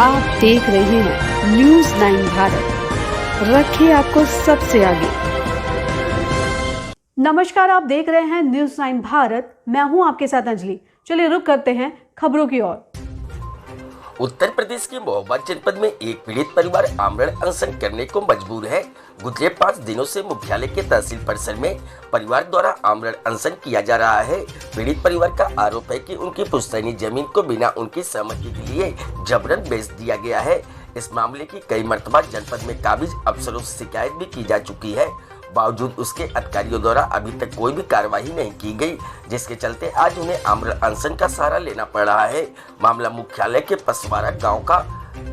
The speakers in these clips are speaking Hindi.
आप देख रहे हैं न्यूज़ 9 भारत, रखिए आपको सबसे आगे। नमस्कार, आप देख रहे हैं न्यूज़ 9 भारत, मैं हूं आपके साथ अंजलि। चलिए रुक करते हैं खबरों की ओर। उत्तर प्रदेश के महोबा जनपद में एक पीड़ित परिवार आमरण अनशन करने को मजबूर है। गुजरे 5 दिनों से मुख्यालय के तहसील परिसर में परिवार द्वारा आमरण अनशन किया जा रहा है। पीड़ित परिवार का आरोप है कि उनकी पुश्तैनी जमीन को बिना उनकी सहमति के लिए जबरन बेच दिया गया है। इस मामले की कई मर्तबा जनपद में काबिज अफसरों से शिकायत भी की जा चुकी है, बावजूद उसके अधिकारियों द्वारा अभी तक कोई भी कार्रवाई नहीं की गई, जिसके चलते आज उन्हें आमरण अनशन का सहारा लेना पड़ रहा है। मामला मुख्यालय के पसवारा गांव का,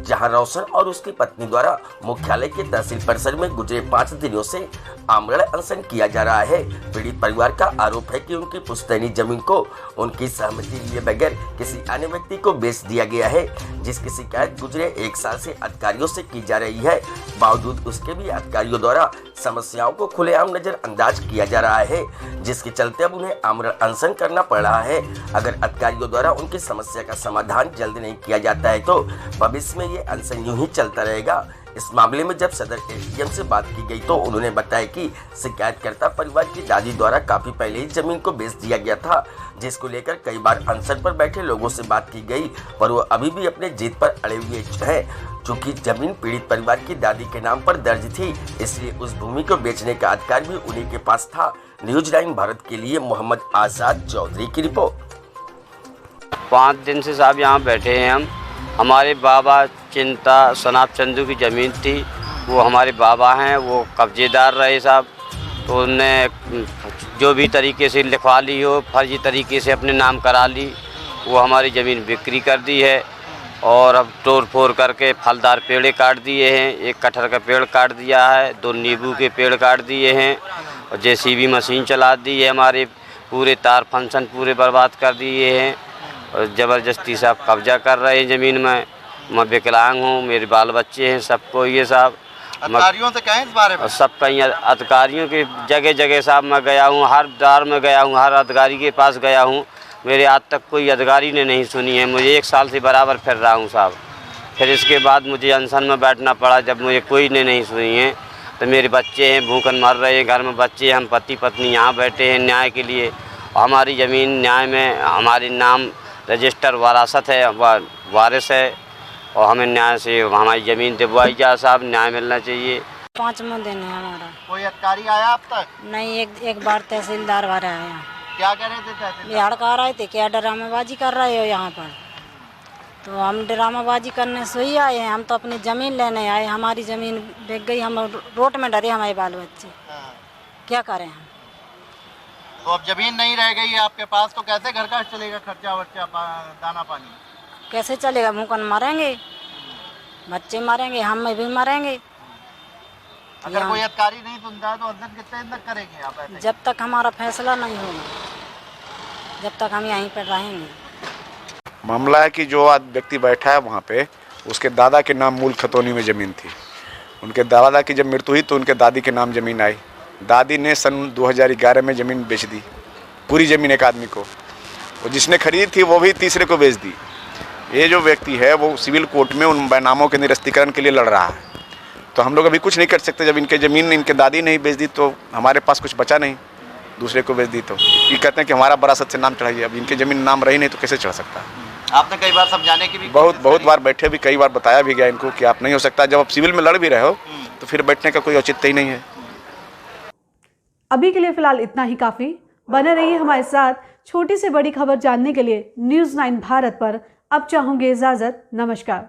जहां रोशन और उसकी पत्नी द्वारा मुख्यालय के तहसील परिसर में गुजरे 5 दिनों से आमरण अनशन किया जा रहा है। पीड़ित परिवार का आरोप है कि उनकी पुश्तैनी जमीन को उनकी सहमति लिए बगैर किसी अन्य व्यक्ति को बेच दिया गया है, जिसकी शिकायत गुजरे 1 साल से अधिकारियों से की जा रही है। बावजूद उसके भी अधिकारियों द्वारा समस्याओं को खुलेआम नजरअंदाज किया जा रहा है, जिसके चलते अब उन्हें आमरण अनशन करना पड़ रहा है। अगर अधिकारियों द्वारा उनकी समस्या का समाधान जल्द नहीं किया जाता है तो भविष्य में ये अनशन यूं ही चलता रहेगा। इस मामले में जब सदर एसडीएम से बात की गई तो उन्होंने बताया कि शिकायतकर्ता परिवार की दादी द्वारा काफी पहले ही जमीन को बेच दिया गया था, जिसको लेकर कई बार अनशन पर बैठे लोगों से बात की गई, पर वो अभी भी अपने जिद पर अड़े हुए हैं। चूंकि जमीन पीड़ित परिवार की दादी के नाम पर दर्ज थी, इसलिए उस भूमि को बेचने का अधिकार भी उन्हीं के पास था। न्यूज़ 9 भारत के लिए मोहम्मद आजाद चौधरी की रिपोर्ट। 5 दिन से साहब यहाँ बैठे हैं हम। हमारे बाबा चिंता सनाब चंदू की ज़मीन थी, वो हमारे बाबा हैं, वो कब्जेदार रहे साहब। तो उनने जो भी तरीके से लिखवा ली हो, फर्जी तरीके से अपने नाम करा ली, वो हमारी ज़मीन बिक्री कर दी है। और अब तोड़ फोड़ करके फलदार पेड़ काट दिए हैं, 1 कटहल का पेड़ काट दिया है, 2 नींबू के पेड़ काट दिए हैं, और जेसीबी मशीन चला दी है। हमारे पूरे तार फंक्शन पूरे बर्बाद कर दिए हैं और ज़बरदस्ती साहब कब्जा कर रहे हैं ज़मीन में। मैं विकलांग हूँ, मेरे बाल बच्चे हैं, सबको ये साहब। अधिकारियों से कहें इस बारे में? सब कहीं अधिकारियों के जगह जगह साहब मैं गया हूँ, हर दार में गया हूँ, हर अधिकारी के पास गया हूँ, मेरे आज तक कोई अधिकारी ने नहीं सुनी है। मुझे 1 साल से बराबर फिर रहा हूँ साहब। फिर इसके बाद मुझे अनशन में बैठना पड़ा, जब मुझे कोई ने नहीं सुनी है। तो मेरे बच्चे हैं, भूखन मर रहे हैं, घर में बच्चे, हम पति पत्नी यहाँ बैठे हैं न्याय के लिए। हमारी ज़मीन न्याय में हमारे नाम रजिस्टर वरासत है, वारिस है, और हमें न्याय से हमारी ज़मीन दिलवाई जाए साहब, न्याय मिलना चाहिए। 5वां दिन है हमारा। कोई अधिकारी आया अब तक? नहीं, एक बार तहसीलदार वाला आया। क्या कह रहे थे तहसीलदार? बिहार का आ रहे थे, क्या ड्रामाबाजी कर रहे हो यहाँ पर? तो हम ड्रामाबाजी करने से ही आए हैं, हम तो अपनी ज़मीन लेने आए। हमारी ज़मीन बिक गई, हम रोड में डरे, हमारे बाल बच्चे। क्या करें हम? तो अब ज़मीन नहीं रह गई है आपके पास, तो कैसे घर का चलेगा खर्चा वर्चा, दाना पानी? कैसे चलेगा? भूखन मरेंगे, बच्चे मरेंगे, हम भी मरेंगे। अगर कोई अधिकारी नहीं सुनता है तो अंदर कितने दिन तक करेंगे आप ऐसे? जब तक हमारा फैसला नहीं होगा, जब तक हम यहीं पर रहेंगे। मामला है कि जो आज व्यक्ति बैठा है वहाँ पे, उसके दादा के नाम मूल खतौनी में ज़मीन थी। उनके दादा की जब मृत्यु हुई तो उनके दादी के नाम ज़मीन आई। दादी ने सन 2011 में ज़मीन बेच दी, पूरी ज़मीन एक आदमी को। वो जिसने खरीदी थी वो भी तीसरे को बेच दी। ये जो व्यक्ति है वो सिविल कोर्ट में उन बैनामों के निरस्तीकरण के लिए लड़ रहा है। तो हम लोग अभी कुछ नहीं कर सकते। जब इनके ज़मीन इनके दादी ने ही बेच दी तो हमारे पास कुछ बचा नहीं, दूसरे को बेच दी। तो ये कहते हैं कि हमारा वरासत से नाम चढ़ाइए। अब इनकी ज़मीन नाम रही नहीं तो कैसे चढ़ सकता है? आपने कई बार समझाने की भी बहुत बार बैठे भी, कई बार बताया भी गया इनको कि आप नहीं हो सकता। जब आप सिविल में लड़ भी रहे हो तो फिर बैठने का कोई औचित्य ही नहीं है। अभी के लिए फिलहाल इतना ही काफी। बने रहिए हमारे साथ। छोटी से बड़ी खबर जानने के लिए न्यूज़ 9 भारत पर अब चाहूंगी इजाजत। नमस्कार।